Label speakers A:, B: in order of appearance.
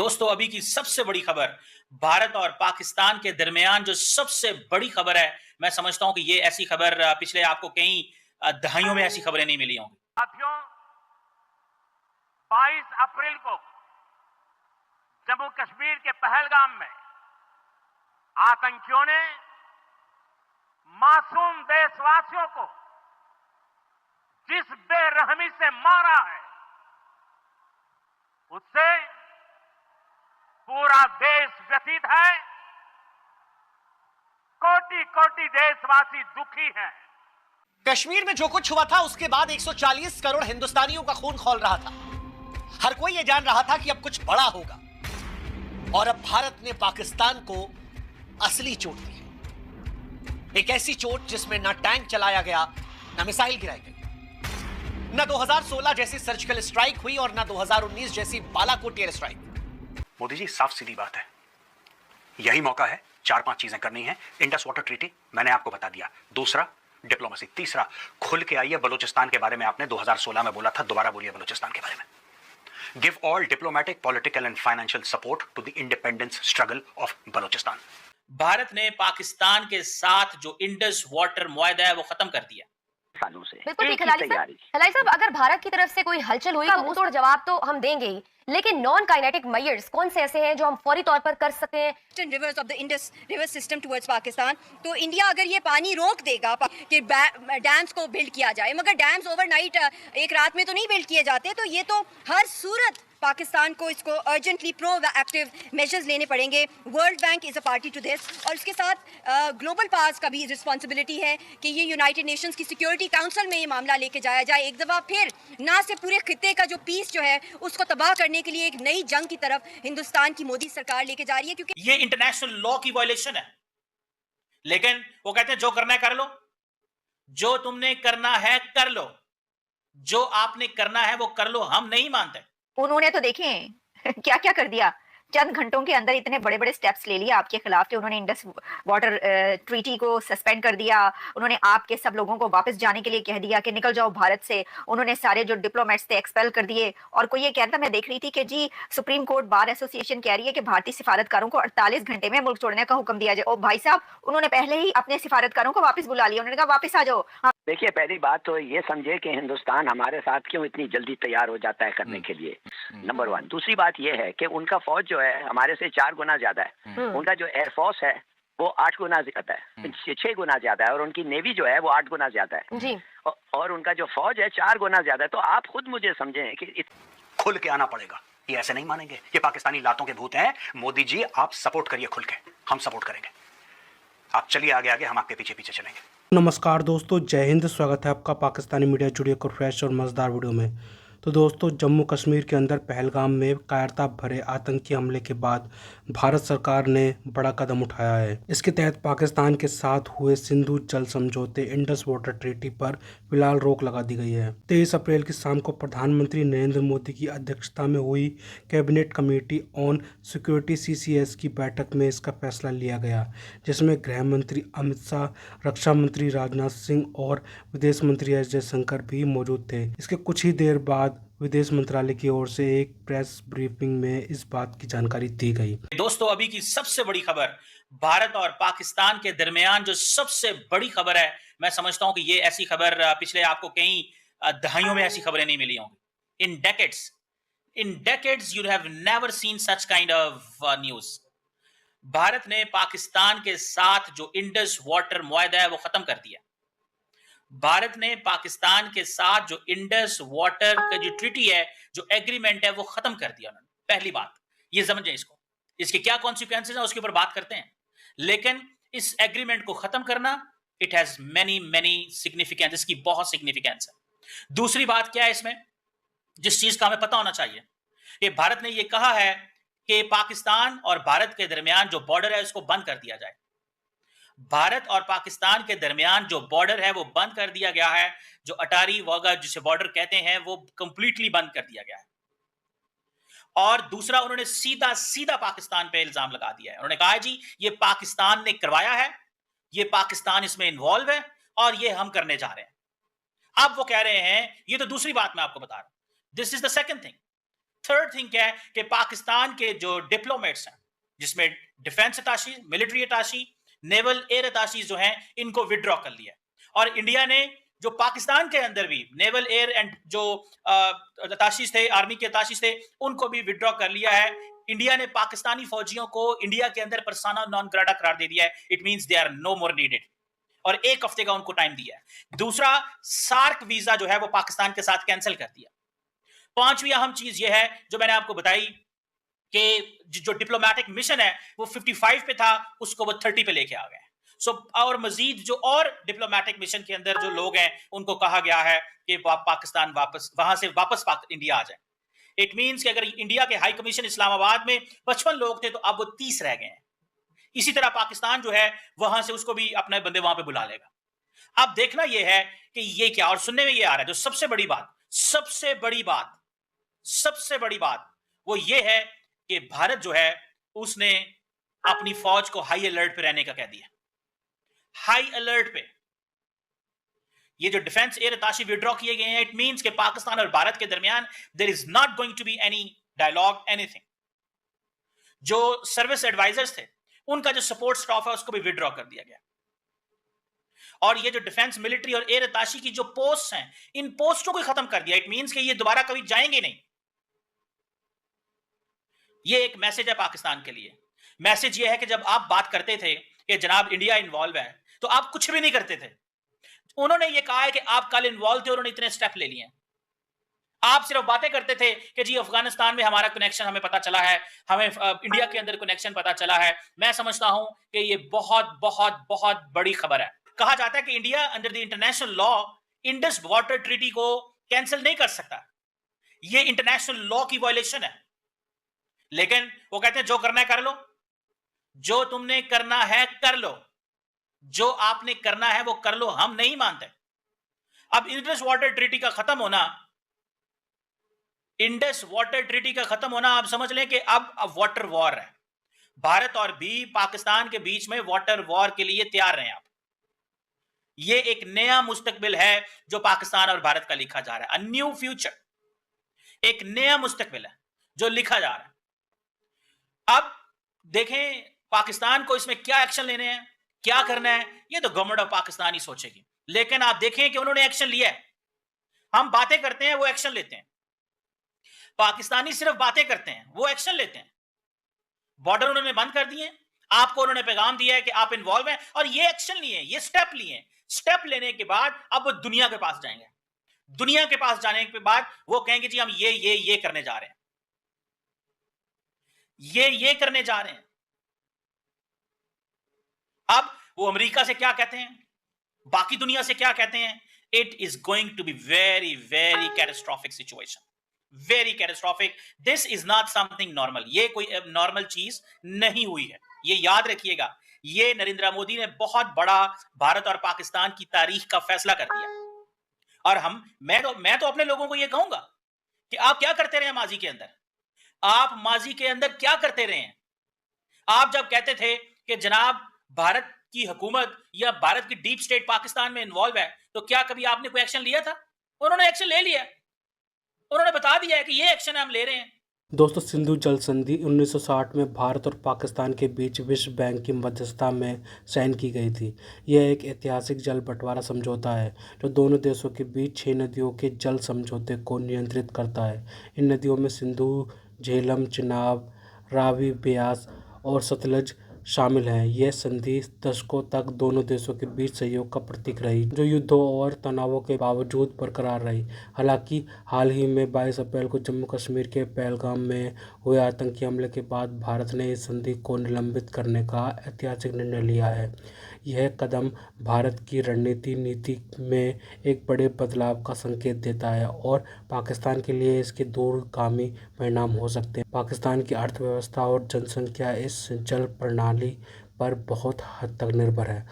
A: दोस्तों अभी की सबसे बड़ी खबर भारत और पाकिस्तान के दरमियान जो सबसे बड़ी खबर है, मैं समझता हूं कि ये ऐसी खबर पिछले आपको कई दहाइयों में ऐसी खबरें नहीं मिली होंगी।
B: साथियों, 22 अप्रैल को जम्मू कश्मीर के पहलगाम में आतंकियों ने मासूम देशवासियों को जिस बेरहमी से मारा है, उससे पूरा देश व्यथित है। कोटि कोटि देशवासी दुखी हैं।
C: कश्मीर में जो कुछ हुआ था उसके बाद 140 करोड़ हिंदुस्तानियों का खून खौल रहा था। हर कोई ये जान रहा था कि अब कुछ बड़ा होगा और अब भारत ने पाकिस्तान को असली चोट दी है। एक ऐसी चोट जिसमें ना टैंक चलाया गया, ना मिसाइल गिराई गई, ना 2016 जैसी सर्जिकल स्ट्राइक हुई और ना 2019 जैसी बालाकोट एयर स्ट्राइक।
D: मोदी जी, साफ सीधी बात है, यही मौका है 4-5 चीजें करनी है। इंडस वाटर ट्रीटी मैंने आपको बता दिया, दूसरा डिप्लोमेसी, तीसरा खुल के आइए बलूचिस्तान के बारे में आपने 2016 में बोला था, दोबारा बोलिए बलूचिस्तान के बारे में। Give all diplomatic, political and financial support to the independence struggle of Balochistan.
A: Bharat ने पाकिस्तान के साथ जो इंडस वाटर मुआहदा है वो खत्म कर दिया
E: सालों से।
F: बिल्कुल ठीक। हलाई साहब, अगर भारत की तरफ से कोई हलचल हुई तो मुंह तोड़ जवाब तो हम देंगे ही, लेकिन नॉन काइनेटिक मेजर्स कौन से ऐसे हैं जो हम फौरी तौर पर कर सकते हैं?
G: Reverse of the Indus river system towards Pakistan, तो इंडिया अगर ये पानी रोक देगा कि डैम्स को बिल्ड किया जाए, मगर डैम्स ओवरनाइट एक रात में तो नहीं बिल्ड किए जाते, तो ये तो हर सूरत पाकिस्तान को इसको अर्जेंटली प्रोएक्टिव मेजर्स लेने पड़ेंगे। World Bank is a party to this, और इसके साथ ग्लोबल पास का भी रिस्पॉन्सिबिलिटी है कि ये यूनाइटेड नेशंस की सिक्योरिटी काउंसिल में ये मामला लेके जाया जाए। एक दफ़ा फिर ना से पूरे खित्ते का जो पीस जो है उसको तबाह करने के लिए एक नई जंग की तरफ हिंदुस्तान की मोदी सरकार लेके जा रही है, क्योंकि
A: ये इंटरनेशनल लॉ की वायलेशन है। लेकिन वो कहते हैं जो करना है कर लो, जो तुमने करना है कर लो, जो आपने करना है वो कर लो, हम नहीं मानते।
F: उन्होंने तो देखें क्या क्या कर दिया, चंद घंटों के अंदर इतने बड़े बड़े स्टेप्स ले लिए आपके खिलाफ कि उन्होंने इंडस वाटर ट्रीटी को सस्पेंड कर दिया। उन्होंने आपके सब लोगों को वापस जाने के लिए कह दिया कि निकल जाओ भारत से। उन्होंने सारे जो डिप्लोमेट्स थे एक्सपेल कर दिए। और कोई ये कहता, मैं देख रही थी कि जी सुप्रीम कोर्ट बार एसोसिएशन कह रही है कि भारतीय सिफारतकारों को 48 घंटे में मुल्क छोड़ने का हुक्म दिया जाए। ओ भाई साहब, उन्होंने पहले ही अपने सिफारतकारों को वापस बुला लिया। उन्होंने कहा वापस आ जाओ।
E: देखिए, पहली बात तो ये समझे कि हिंदुस्तान हमारे साथ क्यों इतनी जल्दी तैयार हो जाता है करने के लिए, नंबर 1। दूसरी बात ये है कि उनका फौज जो है हमारे से 4 गुना ज्यादा है। उनका जो एयरफोर्स है वो 8 गुना ज्यादा है, 6 गुना ज्यादा है, और उनकी नेवी जो है वो 8 गुना ज्यादा है
F: जी।
E: और उनका जो फौज है 4 गुना ज्यादा है। तो आप खुद मुझे समझें कि
D: खुल के आना पड़ेगा, ये ऐसे नहीं मानेंगे, ये पाकिस्तानी लातों के भूत हैं। मोदी जी, आप सपोर्ट करिए खुल के, हम सपोर्ट करेंगे। आप चलिए आगे आगे, हम आपके पीछे पीछे चलेंगे।
H: नमस्कार दोस्तों, जय हिंद। स्वागत है आपका पाकिस्तानी मीडिया जुड़िए को फ्रेश और मज़ेदार वीडियो में। तो दोस्तों, जम्मू कश्मीर के अंदर पहलगाम में कायरता भरे आतंकी हमले के बाद भारत सरकार ने बड़ा कदम उठाया है। इसके तहत पाकिस्तान के साथ हुए सिंधु जल समझौते इंडस वाटर ट्रीटी पर फिलहाल रोक लगा दी गई है। 23 अप्रैल की शाम को प्रधानमंत्री नरेंद्र मोदी की अध्यक्षता में हुई cabinet committee on security CCS की बैठक में इसका फैसला लिया गया, जिसमें गृह मंत्री अमित शाह, रक्षा मंत्री राजनाथ सिंह और विदेश मंत्री एस जयशंकर भी मौजूद थे। इसके कुछ ही देर बाद विदेश मंत्रालय की ओर से एक प्रेस ब्रीफिंग में इस बात की जानकारी दी गई।
A: दोस्तों अभी की सबसे बड़ी खबर भारत और पाकिस्तान के दरमियान जो सबसे बड़ी खबर है, मैं समझता हूं कि ये ऐसी खबर पिछले आपको कई दहाइयों में ऐसी खबरें नहीं मिली होंगी। In decades you have never seen such kind of news. Bharat ने पाकिस्तान के साथ जो इंडस वाटर मुआहदा है वो खत्म कर दिया। भारत ने पाकिस्तान के साथ जो इंडस वाटर का जो ट्रीटी है, जो एग्रीमेंट है, वो खत्म कर दिया उन्होंने। पहली बात ये समझें, इसको, इसके क्या कॉन्सिक्वेंसेस हैं उसके ऊपर बात करते हैं। लेकिन इस एग्रीमेंट को खत्म करना, इट हैज मेनी सिग्निफिकेंस, इसकी बहुत सिग्निफिकेंस है। दूसरी बात क्या है इसमें, जिस चीज का हमें पता होना चाहिए, कि भारत ने यह कहा है कि पाकिस्तान और भारत के दरमियान जो बॉर्डर है उसको बंद कर दिया जाए। भारत और पाकिस्तान के दरमियान जो बॉर्डर है वो बंद कर दिया गया है। जो अटारी वाघा जिसे बॉर्डर कहते हैं वो कंप्लीटली बंद कर दिया गया है। और दूसरा, उन्होंने सीधा पाकिस्तान पे इल्जाम लगा दिया है। उन्होंने कहा है जी ये पाकिस्तान ने करवाया है, ये पाकिस्तान इसमें इन्वॉल्व है और ये हम करने जा रहे हैं। अब वो कह रहे हैं, ये तो दूसरी बात मैं आपको बता रहा हूं, this is the second thing, third thing क्या है कि पाकिस्तान के जो डिप्लोमेट्स हैं, जिसमें डिफेंस अटाशी, मिलिट्री अटाशी, नेवल एयर अटाशी जो हैं, इनको विड्रॉ कर लिया। और इंडिया ने जो पाकिस्तान के अंदर भी नेवल एयर एंड जो अटाशीज थे, आर्मी के अटाशीज थे, उनको भी विड्रॉ कर लिया है। इंडिया ने पाकिस्तानी फौजियों को इंडिया के अंदर पर्सोना नॉन ग्राटा करार दे दिया है। It means they are no more needed, और 1 हफ्ते का उनको टाइम दिया है। दूसरा, सार्क वीजा जो है वो पाकिस्तान के साथ कैंसिल कर दिया। पांचवी अहम चीज ये है जो मैंने आपको बताई कि जो डिप्लोमेटिक मिशन है वो 55 पे था, उसको वो 30 पे लेके आ गए। सो और मजीद जो और डिप्लोमेटिक मिशन के अंदर जो लोग हैं उनको कहा गया है कि पाकिस्तान वहां से वापस इंडिया आ जाए। इट मींस कि अगर इंडिया के हाई कमीशन इस्लामाबाद में 55 लोग थे तो अब वो 30 रह गए हैं। इसी तरह पाकिस्तान जो है वहां से उसको भी अपने बंदे वहां पे बुला लेगा। अब देखना यह है कि ये क्या, और सुनने में ये आ रहा है जो सबसे बड़ी बात वो ये है कि भारत जो है उसने अपनी फौज को हाई अलर्ट पे रहने का कह दिया। हाई अलर्ट पे ये जो डिफेंस एयर अटाशी विड्रॉ किए गए हैं, इट मींस कि पाकिस्तान और भारत के दरमियान there is not going to be any dialogue, anything. जो सर्विस एडवाइजर्स थे उनका जो सपोर्ट स्टाफ है उसको भी विड्रॉ कर दिया गया। और ये जो डिफेंस, मिलिट्री और एयर अटाशी की जो पोस्ट हैं, इन पोस्टों को खत्म कर दिया। इट मींस कि ये दोबारा कभी जाएंगे नहीं। ये एक मैसेज है पाकिस्तान के लिए। मैसेज ये है कि जब आप बात करते थे कि जनाब इंडिया इन्वॉल्व है, तो आप कुछ भी नहीं करते थे। उन्होंने ये कहा है कि आप कल इन्वॉल्व थे, उन्होंने इतने स्टेप ले लिए। आप सिर्फ बातें करते थे कि जी अफगानिस्तान में हमारा कनेक्शन हमें पता चला है, हमें इंडिया के अंदर कनेक्शन पता चला है। मैं समझता हूं कि ये बहुत बहुत बहुत बड़ी खबर है। कहा जाता है कि India under the international law Indus water treaty को कैंसिल नहीं कर सकता। ये इंटरनेशनल लॉ की वायलेशन है। लेकिन वो कहते हैं जो करना है कर लो, जो तुमने करना है कर लो, जो आपने करना है वो कर लो, हम नहीं मानते। अब इंडस वाटर ट्रीटी का खत्म होना, आप समझ लें कि अब वाटर वॉर है। भारत और भी पाकिस्तान के बीच में वाटर वॉर के लिए तैयार हैं आप। ये एक नया मुस्तकबिल है जो पाकिस्तान और भारत का लिखा जा रहा है। अ न्यू फ्यूचर, एक नया मुस्तकबिल है जो लिखा जा रहा है। अब देखें पाकिस्तान को इसमें क्या एक्शन लेने हैं, क्या करना है, ये तो गवर्नमेंट ऑफ पाकिस्तान ही सोचेगी। लेकिन आप देखें कि उन्होंने एक्शन लिया है। हम बातें करते हैं, वो एक्शन लेते हैं। पाकिस्तानी सिर्फ बातें करते हैं, वो एक्शन लेते हैं। बॉर्डर उन्होंने बंद कर दिए, आपको उन्होंने पैगाम दिया है कि आप इन्वॉल्व हैं, और ये एक्शन लिए, ये स्टेप लिए। स्टेप लेने के बाद अब वो दुनिया के पास जाएंगे। दुनिया के पास जाने के बाद वो कहेंगे जी हम ये करने जा रहे हैं, ये करने जा रहे हैं। अब वो अमेरिका से क्या कहते हैं, बाकी दुनिया से क्या कहते हैं। It is going to be very very catastrophic situation, very catastrophic. This is not something normal. ये कोई नॉर्मल चीज नहीं हुई है, ये याद रखिएगा। ये नरेंद्र मोदी ने बहुत बड़ा भारत और पाकिस्तान की तारीख का फैसला कर दिया। और मैं तो अपने लोगों को ये कहूंगा कि आप क्या करते रहे माजी के अंदर, आप माजी के अंदर क्या करते रहे हैं। आप जब कहते थे कि जनाब भारत की हुकूमत या भारत की डीप स्टेट पाकिस्तान में इन्वॉल्व है, तो क्या कभी आपने कोई एक्शन लिया था? उन्होंने एक्शन ले लिया, उन्होंने बता दिया है कि ये एक्शन हम ले रहे हैं।
H: दोस्तों, सिंधु जल संधि 1960 में भारत और पाकिस्तान के बीच विश्व बैंक की मध्यस्थता में साइन की गई थी। यह एक ऐतिहासिक जल बंटवारा समझौता है जो दोनों देशों के बीच 6 नदियों के जल समझौते को नियंत्रित करता है। इन नदियों में सिंधु, झेलम, चिनाब, रावी, ब्यास और सतलज शामिल हैं। यह संधि दशकों तक दोनों देशों के बीच सहयोग का प्रतीक रही, जो युद्धों और तनावों के बावजूद बरकरार रही। हालांकि हाल ही में 22 अप्रैल को जम्मू कश्मीर के पहलगाम में हुए आतंकी हमले के बाद भारत ने इस संधि को निलंबित करने का ऐतिहासिक निर्णय लिया है। यह कदम भारत की रणनीति नीति में एक बड़े बदलाव का संकेत देता है और पाकिस्तान के लिए इसके दूरगामी परिणाम हो सकते हैं। पाकिस्तान की अर्थव्यवस्था और जनसंख्या इस जल प्रणाली पर बहुत हद तक निर्भर है।